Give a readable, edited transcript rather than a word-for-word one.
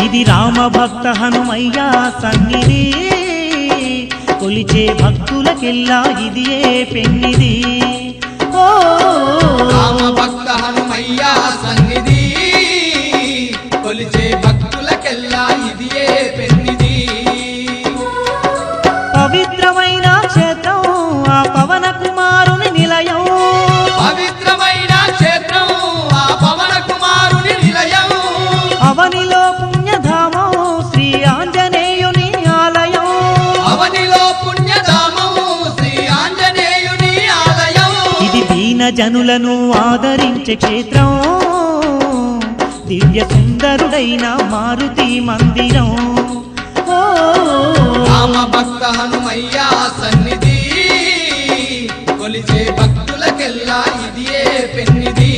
ఇది రామ భక్త హనుమయ్య సన్నిధి కొలిచే భక్తులకెల్లా ఇదియే పెన్నిది ఓ రామ భక్త హనుమయ్య సన్నిధి కొలిచే భక్తులకెల్లా ఇదియే పెన్నిది పవిత్రమైన క్షేత్రం ఆ పవన కుమారుని నిలయం పవిత్రమైన క్షేత్రం ఆ పవన కుమారుని నిలయం అవనిలో పుణ్యధామం శ్రీ ఆంజనేయుని ఆలయం అవనిలో పుణ్యధామం శ్రీ ఆంజనేయుని ఆలయం ఇది దీన జనులను ఆదరించే క్షేత్రం దివ్య సుందరుడైన మారుతి మందిరం ఓ రామ భక్త హనుమయ్య సన్నిధి కొలిచే భక్తులకెల్లా ఇదియే పెన్నిది